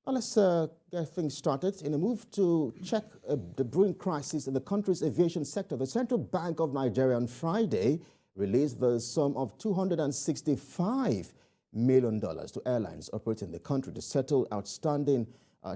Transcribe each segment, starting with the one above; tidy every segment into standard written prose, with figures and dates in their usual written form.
Well, let's get things started. In a move to check the brewing crisis in the country's aviation sector, the Central Bank of Nigeria on Friday released the sum of $265 million to airlines operating in the country to settle outstanding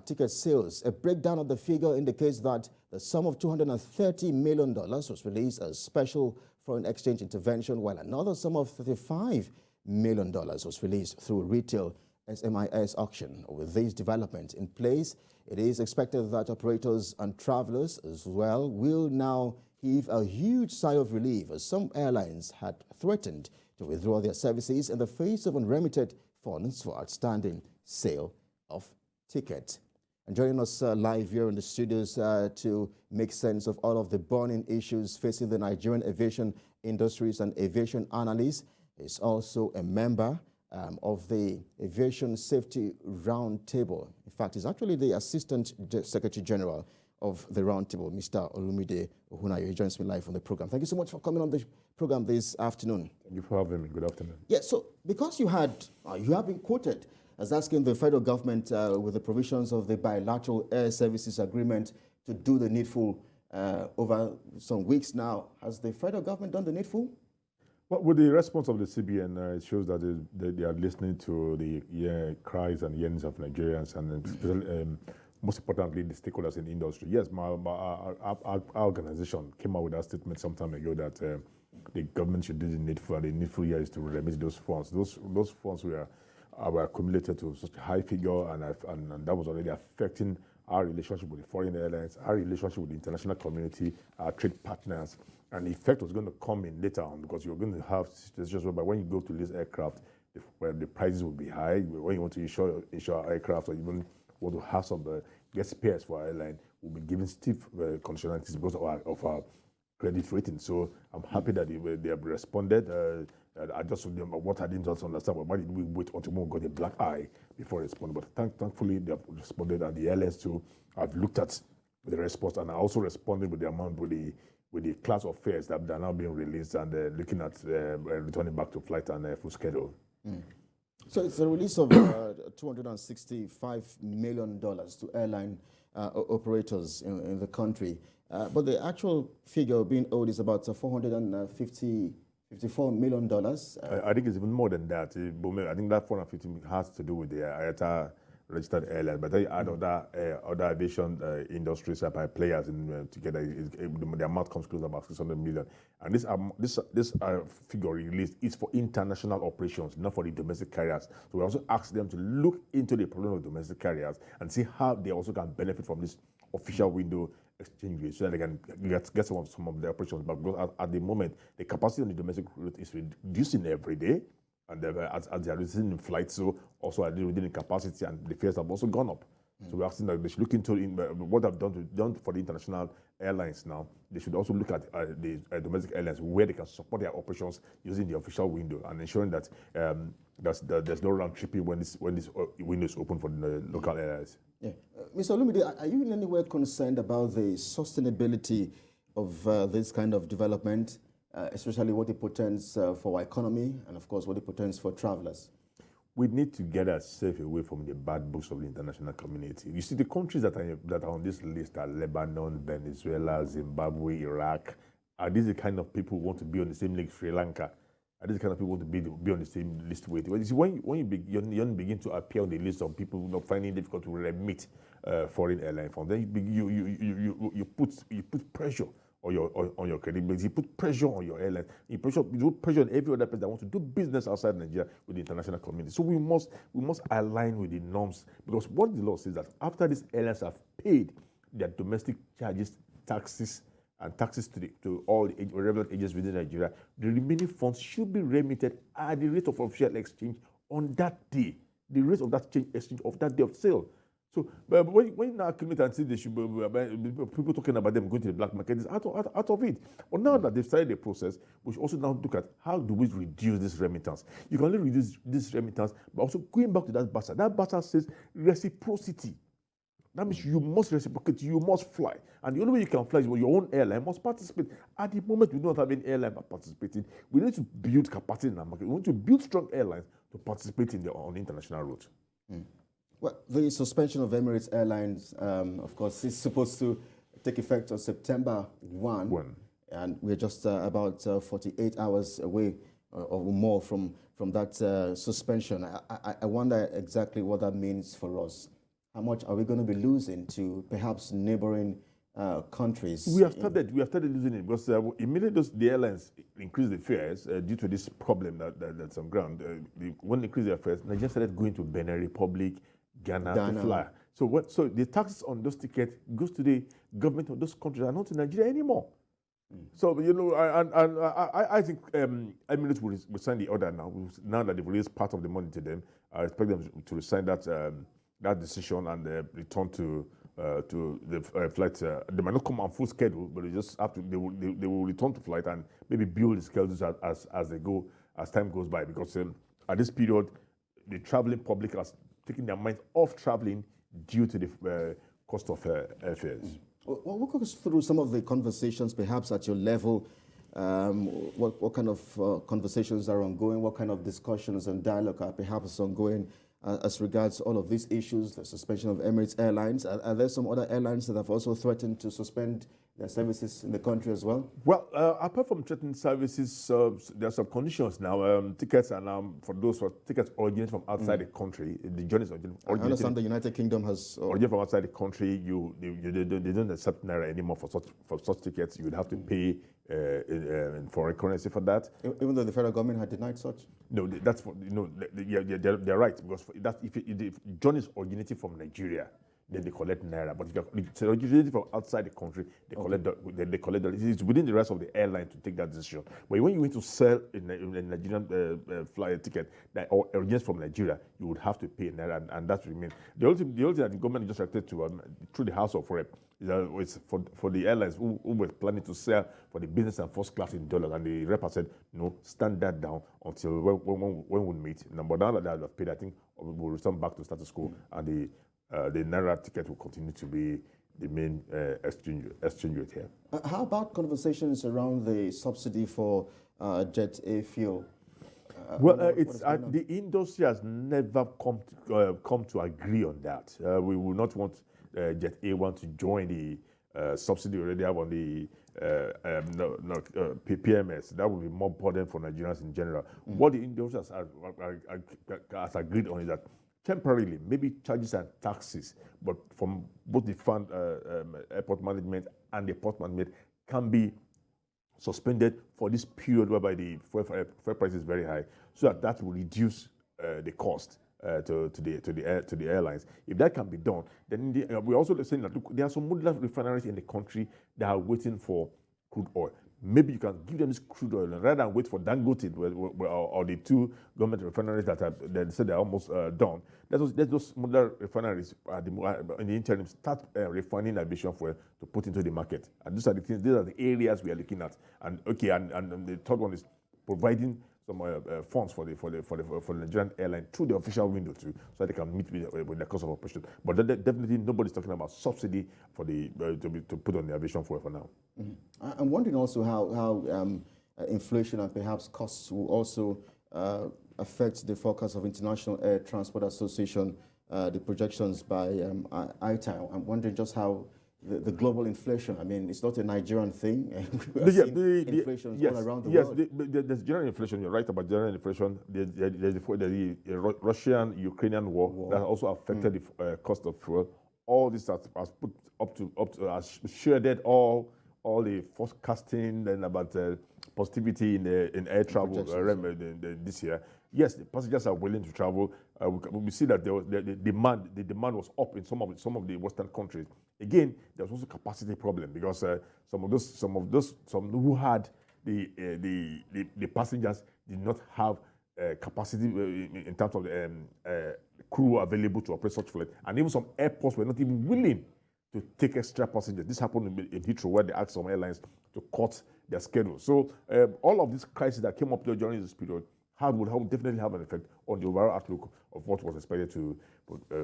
ticket sales. A breakdown of the figure indicates that the sum of $230 million was released as special foreign exchange intervention, while another sum of $35 million was released through Retail SMIS auction. With these developments in place, it is expected that operators and travelers as well will now heave a huge sigh of relief, as some airlines had threatened to withdraw their services in the face of unremitted funds for outstanding sale of tickets. And joining us live here in the studios to make sense of all of the burning issues facing the Nigerian aviation industries and aviation analysts is also a member of the Aviation Safety Roundtable. In fact, he's actually the Assistant Secretary General of the Roundtable, Mr. Olumide Ohunayo. He joins me live on the program. Thank you so much for coming on the program this afternoon. Thank you for having me. Good afternoon. Yeah, so because you have been quoted as asking the federal government with the provisions of the bilateral air services agreement to do the needful over some weeks now. Has the federal government done the needful? Well, with the response of the CBN, it shows that they are listening to the cries and yearnings of Nigerians, and most importantly, the stakeholders in the industry. Yes, our organization came out with that statement some time ago that the government should do the needful, and the needful here is to remit those funds. Those funds were accumulated to such a high figure, and that was already affecting our relationship with the foreign airlines, our relationship with the international community, our trade partners. And the effect was going to come in later on, because you're going to have situations whereby when you go to lease aircraft, the prices will be high. When you want to insure aircraft, or even want to have some get spares for our airline, we'll be given stiff conditionalities because of our credit rating. So I'm happy that they have responded. What I didn't also understand, why did we wait until we got a black eye before responding? But thankfully, they have responded, and the airlines too have looked at the response, and I also responded with the amount with the class of fares that are now being released, and looking at returning back to flight and full schedule. Mm. So it's a release of $265 million to airline operators in the country. But the actual figure being owed is about $454 million. I think it's even more than that. I think that 450 has to do with the IATA registered airline, but they add other aviation industries by players together. The amount comes close to about 600 million. And this figure released is for international operations, not for the domestic carriers. So we also asked them to look into the problem of domestic carriers and see how they also can benefit from this official window exchange rate, so that they can get some of the operations back. Because at the moment, the capacity on the domestic route is reducing every day. And as they are reducing in flights, so also are reducing capacity, and the fares have also gone up. So we're asking that they should look into what they've done for the international airlines now. They should also look at the domestic airlines, where they can support their operations using the official window, and ensuring that there's no round tripping when this window is open for the local airlines. Yeah. Mr. Olumide, are you in any way concerned about the sustainability of this kind of development? Especially what it portends for our economy, and of course what it portends for travelers? We need to get ourselves away from the bad books of the international community. You see, the countries that are on this list are Lebanon, Venezuela, Zimbabwe, Iraq. Are these the kind of people who want to be on the same list? Sri Lanka? Are these the kind of people who want to be on the same list with? Well, you see, when you begin to appear on the list of people finding it difficult to remit foreign airline funds, then you put pressure on your credibility, you put pressure on your airline, you put pressure on every other person that wants to do business outside Nigeria with the international community. So we must align with the norms, because what the law says that after these airlines have paid their domestic charges, taxes to all the relevant agents within Nigeria, the remaining funds should be remitted at the rate of official exchange on that day, the rate of that exchange of that day of sale. So, but when you now accumulate and see they should people talking about them going to the black market, it's out of it. But now that they've started the process, we should also now look at how do we reduce this remittance. You can only reduce this remittance by also going back to that bastard. That bastard says reciprocity. That means you must reciprocate, you must fly. And the only way you can fly is when your own airline must participate. At the moment, we don't have any airline participating. We need to build capacity in our market. We need to build strong airlines to participate on the international route. Mm. Well, the suspension of Emirates Airlines, of course, is supposed to take effect on September 1. And we're just about 48 hours away or more from that suspension. I wonder exactly what that means for us. How much are we going to be losing to perhaps neighboring countries? We have started losing it because immediately the airlines increased the fares due to this problem that's on ground. When they increased their fares, Nigeria started going to Benin Republic, Ghana to fly. So the taxes on those tickets goes to the government of those countries and not to Nigeria anymore. So I think Emirates will sign the order now. Now that they've released part of the money to them, I expect them to sign that decision and return to the flight. They might not come on full schedule, but they just have to. They will return to flight and maybe build the schedules as they go, as time goes by. Because at this period, the traveling public has taken their mind off traveling due to the cost of airfares. Well, walk us through some of the conversations, perhaps at your level. What kind of conversations are ongoing? What kind of discussions and dialogue are perhaps ongoing as regards all of these issues, the suspension of Emirates Airlines? Are there some other airlines that have also threatened to suspend their services in the country as well? Well, apart from threatened services, there are some conditions now. Tickets are now, for those tickets originating from outside the country, the journeys originating. I understand the United Kingdom has... originating from outside the country, they don't accept Naira anymore for such tickets. You would have to pay in foreign currency for that. Even though the federal government had denied such? No, that's for, they're right, because if journeys originating from Nigeria, then they collect Naira. But if it's originating from outside the country, they collect it's within the rest of the airline to take that decision. But when you want to sell a Nigerian flyer ticket that originates from Nigeria, you would have to pay Naira, and that remains. The only thing that the government just reacted to through the House of Rep is for the airlines who were planning to sell for the business and first class in dollars, and the rep has said, no, stand that down until when we meet. But now that they have paid, I think we'll return back to status quo, and the Naira ticket will continue to be the main exchange rate here. How about conversations around the subsidy for jet A fuel? The industry has never come to agree on that. We will not want Jet A1 to join the subsidy we already have on the PMS. That would be more burden for Nigerians in general. What the industry has agreed on is that temporarily, maybe charges and taxes, but from both the fund, airport management and the port management can be suspended for this period whereby the fuel price is very high, so that will reduce the cost to the airlines. If that can be done, then we're also saying that look, there are some modular refineries in the country that are waiting for crude oil. Maybe you can give them this crude oil, and rather than wait for Dangote or the two government refineries that they said they're almost done. Let those modular refineries in the interim start refining aviation fuel to put into the market. And these are the things. These are the areas we are looking at. And the third one is providing some funds for the Nigerian airline through the official window too, so they can meet with the cost of operation. But definitely nobody's talking about subsidy for to put on the aviation fuel for now. I'm wondering also how inflation and perhaps costs will also affect the forecast of International Air Transport Association, the projections by ITA. I'm wondering just how the global inflation, I mean, it's not a Nigerian thing. Inflation all around the world. Yes, there's general inflation. You're right about general inflation. There's the Russian-Ukrainian war that also affected the cost of fuel. All this has put has shaded all the forecasting and about positivity in air travel this year. Yes, the passengers are willing to travel. We see that the demand was up in some of the Western countries. Again, there was also a capacity problem because some who had the passengers did not have capacity in terms of the crew available to operate such flights, and even some airports were not even willing to take extra passengers. This happened in Heathrow, where they asked some airlines to cut their schedule. So all of these crises that came up during this period would definitely have an effect on the overall outlook of what was expected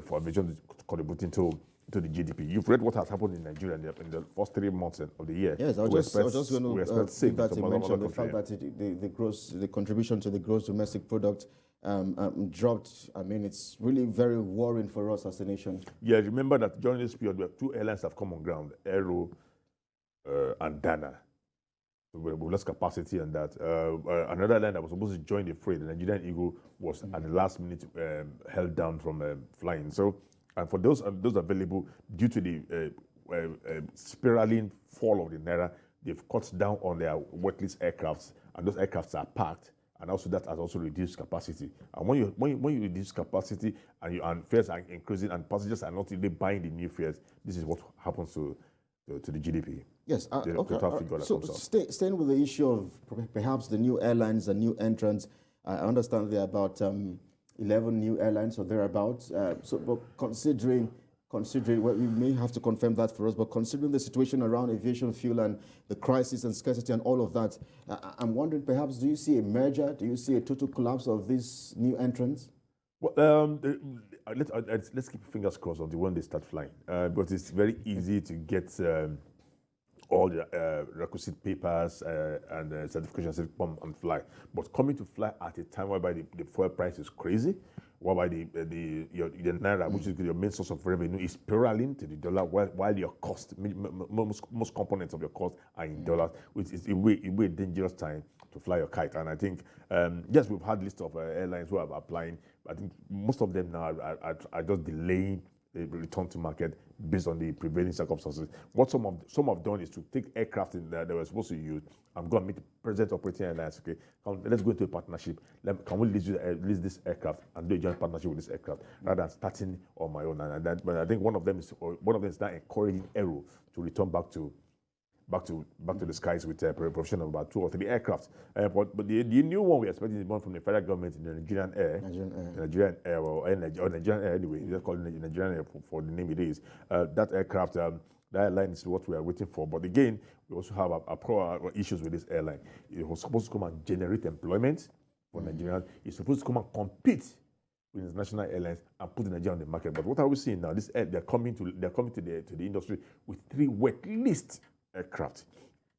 for aviation contributing to to the GDP. You've read what has happened in Nigeria in the first 3 months of the year. Yes, I was just going to give that a mention, the fact that the contribution to the gross domestic product dropped. I mean, it's really very worrying for us as a nation. Yeah, remember that during this period, we have 2 airlines have come on ground, Aero and Dana. We've lost capacity on that. Another airline that was supposed to join the fray, the Nigerian Eagle, was at the last minute held down from flying. So, and for those available, due to the spiraling fall of the Naira, they've cut down on their wet lease aircrafts, and those aircrafts are parked. And also that has also reduced capacity. And when you reduce capacity and fares are increasing and passengers are not really buying the new fares, this is what happens to the GDP. Yes. Okay. So staying with the issue of perhaps the new airlines and new entrants, I understand there are about 11 new airlines or thereabouts. But considering, well, you may have to confirm that for us, but considering the situation around aviation fuel and the crisis and scarcity and all of that, I'm wondering perhaps, do you see a merger? Do you see a total collapse of these new entrants? Well, let's keep fingers crossed on the one they start flying, but it's very easy to get all the requisite papers and certifications to come and fly. But coming to fly at a time whereby the fuel price is crazy, whereby the Naira, which is your main source of revenue, is spiraling to the dollar, while your cost, most components of your cost are in dollars, which is a way dangerous time to fly your kite. And I think, yes, we've had lists of airlines who are applying. I think most of them now are just delaying the return to market based on the prevailing circumstances. What some have done is to take aircraft in that they were supposed to use and go and meet the present operating airlines. Okay, let's go into a partnership. Can we lease this aircraft and do a joint partnership with this aircraft rather than starting on my own? But I think one of them is now encouraging Aero to return back to the skies with a provision of about 2 or 3 aircraft. But the new one we're expecting is one from the federal government in the Nigerian Air. Nigerian Air, or Nigerian Air anyway. You just call it Nigerian Air for the name it is. That aircraft, that airline is what we are waiting for. But again, we also have issues with this airline. It was supposed to come and generate employment for Nigerians. It's supposed to come and compete with international airlines and put Nigeria on the market. But what are we seeing now? They're coming to the industry with 3 wet list aircraft.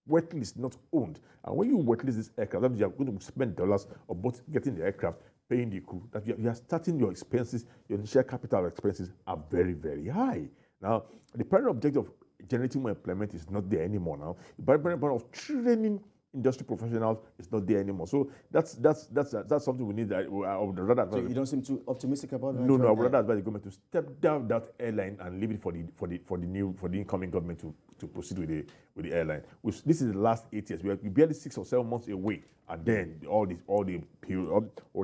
Wet list, not owned. And when you wet list this aircraft, that means you're going to spend dollars on both getting the aircraft, paying the crew. That you are starting your expenses, your initial capital expenses are very, very high. Now, the primary objective of generating more employment is not there anymore now. The primary point of training industry professionals is not there anymore. So that's something we need. I would rather advise. So you don't seem too optimistic about that? No, I would rather advise the government to step down that airline and leave it for the incoming government to proceed with the airline. This is the last 8 years. We're barely 6 or 7 months away, and then all the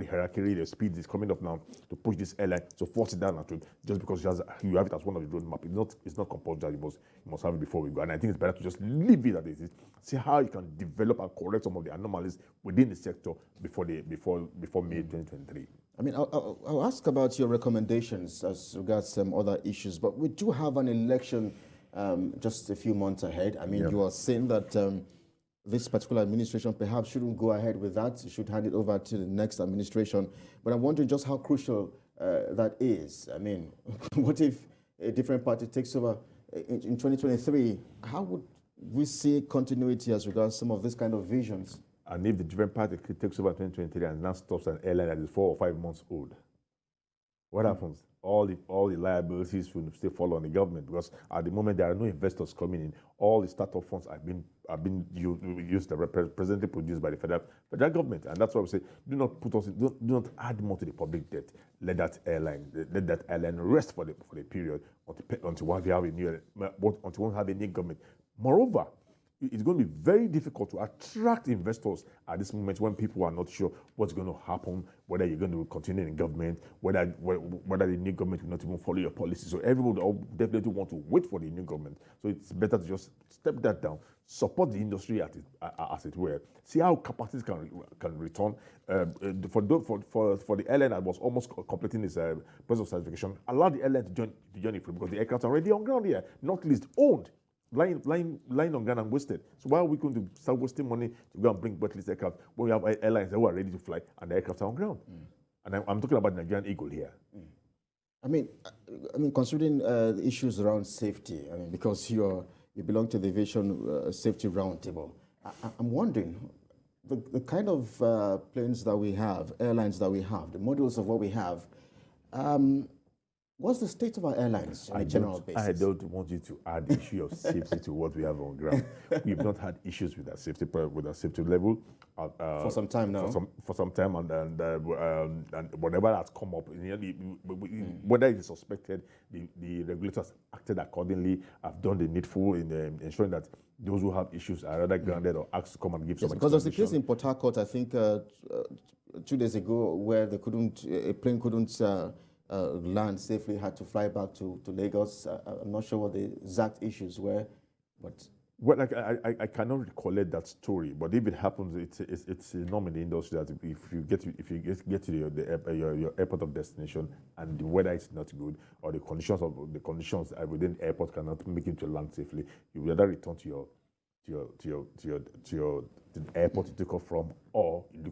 hierarchy, the speed is coming up now to push this airline to force it down just because you have it as one of the roadmap. It's not compulsory. You must have it before we go. And I think it's better to just leave it as it is. See how you can develop and correct some of the anomalies within the sector before May 2023. I mean, I'll ask about your recommendations as regards some other issues, but we do have an election just a few months ahead. I mean, You are saying that this particular administration perhaps shouldn't go ahead with that, should hand it over to the next administration. But I'm wondering just how crucial that is. I mean, what if a different party takes over in 2023? How would we see continuity as regards some of this kind of visions? And if the different party takes over 2023 and now stops an airline that is 4 or 5 months old, what happens? All the liabilities will still fall on the government, because at the moment there are no investors coming in. All the startup funds have been used, presently produced by the federal government, and that's why we say do not add more to the public debt. Let that airline rest for the period until we have a new government. Moreover, it's going to be very difficult to attract investors at this moment when people are not sure what's going to happen, whether you're going to continue in government, whether the new government will not even follow your policy. So everyone will definitely want to wait for the new government. So it's better to just step that down, support the industry as it were, see how capacities can return. For the airline that was almost completing its process of certification, allow the airline to join it free, because the aircraft are already on ground here, not least owned. Lying on ground and wasted. So why are we going to start wasting money to go and bring wet lease aircraft when we have airlines that are ready to fly and the aircraft are on ground? And I'm talking about Nigerian Eagle here. Considering the issues around safety, because you belong to the Aviation Safety Roundtable, I'm wondering the kind of planes that we have, airlines that we have, the models of what we have. What's the state of our airlines on a general basis? I don't want you to add the issue of safety to what we have on ground. We've not had issues with our safety level for some time now. For some time, and whatever has come up, whether it is suspected, the regulators acted accordingly. Have done the needful in ensuring that those who have issues are rather grounded or asked to come and give some. Because there's a case in Port Harcourt, I think 2 days ago, where a plane couldn't land safely, had to fly back to Lagos. I'm not sure what the exact issues were, but... Well, I cannot recollect that story, but if it happens, it's a norm in the industry that if you get to your airport of destination and the weather is not good or the conditions within the airport cannot make it to land safely, you rather return to the airport you took off from, or you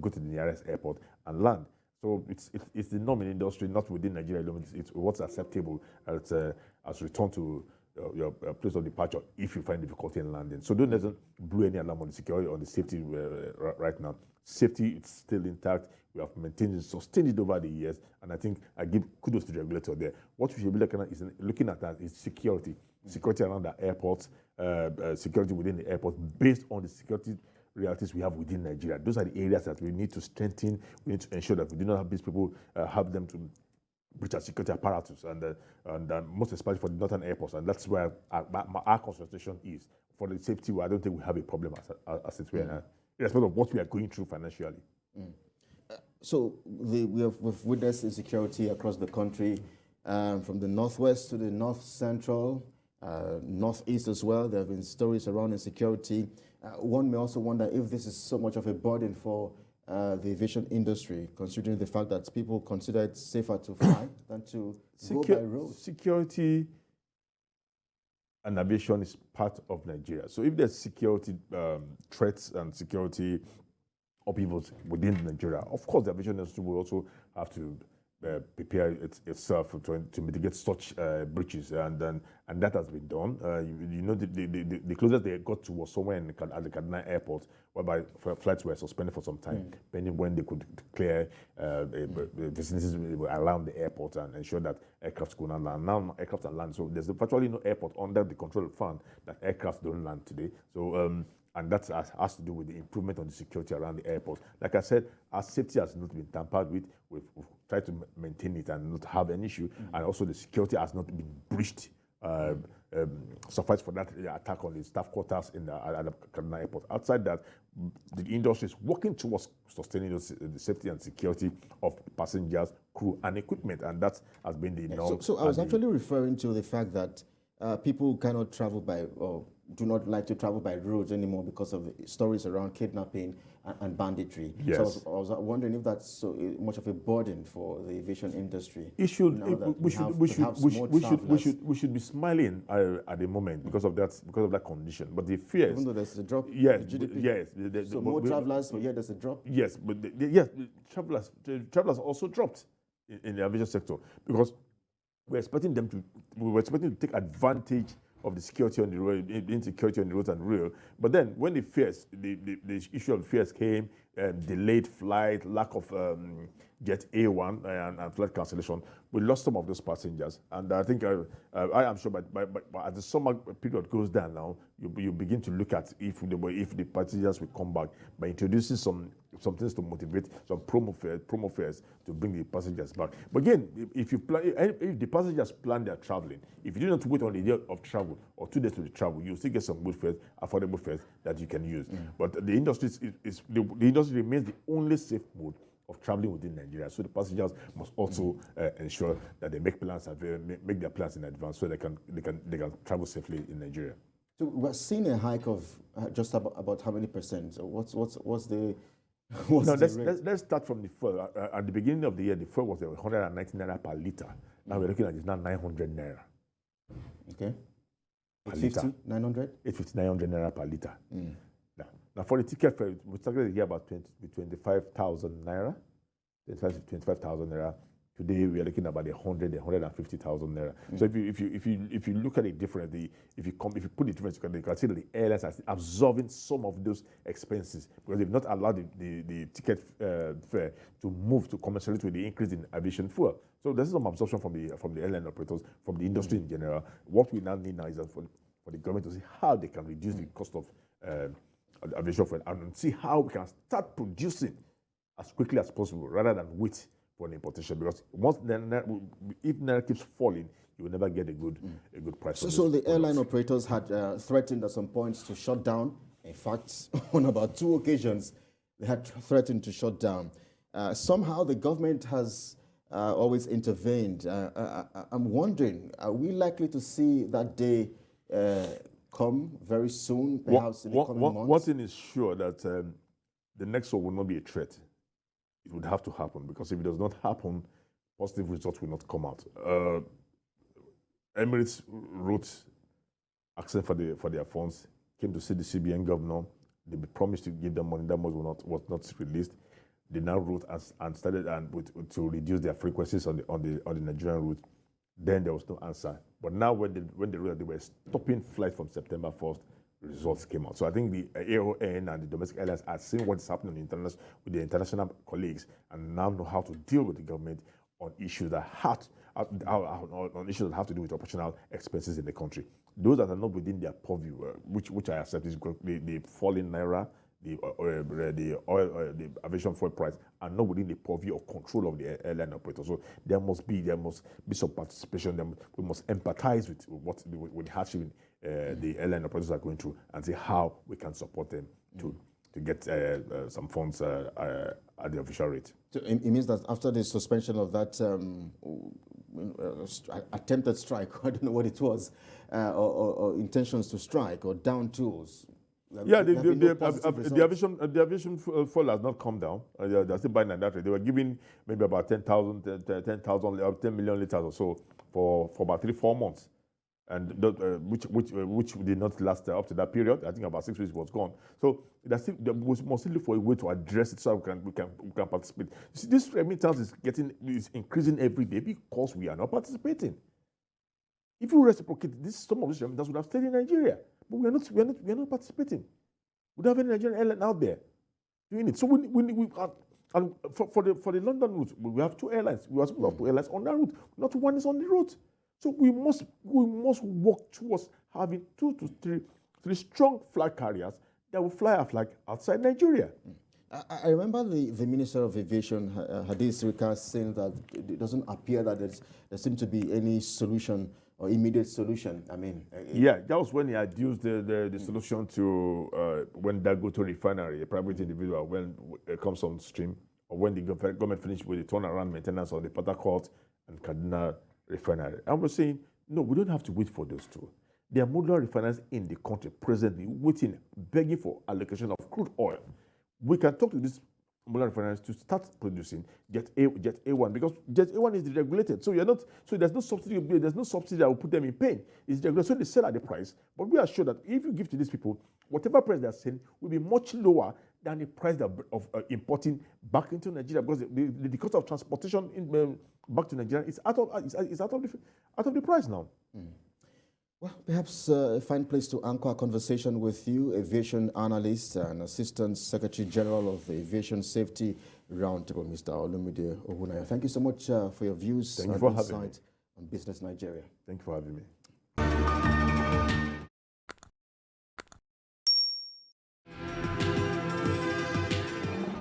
go to the nearest airport and land. So it's the norm in the industry, not within Nigeria alone. It's what's acceptable as return to your place of departure if you find difficulty in landing. So don't blow any alarm on the security or the safety right now. Safety is still intact. We have maintained it, sustained it over the years, and I think I give kudos to the regulator there. What we should be looking at that is security around the airports, security within the airports, based on the security realities we have within Nigeria. Those are the areas that we need to strengthen. We need to ensure that we do not have these people help them to breach our security apparatus, and most especially for the northern airports. And that's where our concentration is. For the safety, I don't think we have a problem as it were, irrespective of what we are going through financially. So we've witnessed insecurity across the country, from the northwest to the north central, northeast as well. There have been stories around insecurity. One may also wonder if this is so much of a burden for the aviation industry, considering the fact that people consider it safer to fly than to go by road. Security and aviation is part of Nigeria. So if there's security threats and security upheavals within Nigeria, of course the aviation industry will also have to prepare itself to mitigate such breaches, and that has been done. The closest they got to was somewhere at the Kaduna airport, whereby flights were suspended for some time, pending when they could clear the vicinities around the airport and ensure that aircraft could not land. Now aircraft are landing, so there's virtually no airport under the control of fund that aircraft don't land today. So and that has to do with the improvement on the security around the airport. Like I said, our safety has not been tampered with. We've tried to maintain it and not have an issue. And also the security has not been breached. Suffice for that attack on the staff quarters at the Kaduna airport. Outside that, the industry is working towards sustaining the safety and security of passengers, crew, and equipment. And that has been the norm. So I was actually referring to the fact that people cannot travel by, or do not like to travel by roads anymore because of stories around kidnapping and banditry. Yes. So I was wondering if that's so much of a burden for the aviation industry. We should be smiling at the moment because of that condition. But the fears, even though there's a drop, yes, so more travelers, but yeah, there's a drop. Yes, but travelers also dropped in the aviation sector because we were expecting to take advantage of the security on the road, insecurity on the roads and rail. But then when the issue of fears came, delayed flight, lack of Jet A1 and flight cancellation, we lost some of those passengers. And I think I am sure, but as the summer period goes down now, you begin to look at if the passengers will come back by introducing some things to motivate, some promo fares to bring the passengers back. But again, if the passengers plan their traveling, if you do not wait on the day of travel or 2 days to the travel, you still get some good fares, affordable fares that you can use. But the industry the industry remains the only safe mode of traveling within Nigeria. So the passengers must also ensure that they make their plans in advance so they can travel safely in Nigeria. So we're seeing a hike of just about how many percent? So what's the let's start from the fuel. At the beginning of the year, the fuel was 190 naira per liter. Now we're looking at it's now 900 naira. Okay. 850, 900? 850, 900 naira per liter. Now for the ticket fare, we started the year about 25,000 naira, 25,000 naira. Today we are looking at about 150,000 naira. So if you look at it differently, if you put the difference, you can see that the airlines are absorbing some of those expenses because they've not allowed the ticket fare to move to commensurate with the increase in aviation fuel. So there's some absorption from the airline operators, from the industry in general. What we now need now is that for the government to see how they can reduce the cost of aviation fuel and see how we can start producing as quickly as possible rather than wait for an importation, because if Naira keeps falling, you will never get a good price. So the airline operators had threatened at some points to shut down. In fact, on about 2 occasions, they had threatened to shut down. Somehow the government has always intervened. I'm wondering, are we likely to see that day come very soon, perhaps in the coming months? One thing is sure, that the next one will not be a threat. It would have to happen, because if it does not happen, positive results will not come out. Emirates wrote asking for their funds, came to see the CBN governor. They promised to give them money. That money was not released. They now wrote and started to reduce their frequencies on the Nigerian route. Then there was no answer. But now when they wrote that they were stopping flight from September 1st, results came out. So I think the Airline and the domestic airlines are seeing what's happening with the international colleagues, and now know how to deal with the government on issues that have to do with operational expenses in the country. Those that are not within their purview, which I accept, is the falling Naira, the aviation fuel price, are not within the purview or control of the airline operator. So there must be some participation. We must empathize with the hardship the airline operators are going through, and see how we can support them to get some funds at the official rate. So it means that after the suspension of that attempted strike, I don't know what it was, or intentions to strike, or down tools. Yeah, the aviation fuel has not come down. They're still buying at that rate. They were giving maybe about 10 million liters or so for about 3-4 months, and which did not last up to that period. I think about 6 weeks was gone. So we must still look for a way to address it so we can participate. You see, this remittance is increasing every day because we are not participating. If we reciprocate this, some of these remittances would have stayed in Nigeria. But we are not participating. We don't have any Nigerian airline out there doing it. So for the London route, we have 2 airlines. We are supposed to have 2 airlines on that route. Not one is on the route. So we must work towards having 2 to 3 strong flag carriers that will fly a flag outside Nigeria. I remember the Minister of Aviation, Hadith Sirika, saying that it doesn't appear that there seems to be any solution or immediate solution. I mean, yeah, that was when he had used the solution to when Dangote refinery, a private individual, when it comes on stream, or when the government finished with the turnaround maintenance of the Port Harcourt and Kaduna refinery. And we're saying, no, we don't have to wait for those 2. There are modular refineries in the country presently waiting, begging for allocation of crude oil. We can talk to these modular refineries to start producing Jet A1, because Jet A1 is deregulated. So there's no subsidy. There's no subsidy that will put them in pain. It's deregulated, so they sell at the price. But we are sure that if you give to these people, whatever price they're selling will be much lower than the price of importing back into Nigeria, because the cost of transportation back to Nigeria is out of the price now. Well, perhaps a fine place to anchor a conversation with you, aviation analyst and Assistant Secretary General of the Aviation Safety Roundtable, Mr. Olumide Ohunaya. Thank you so much for your views and insight on Business Nigeria. Thank you for having me.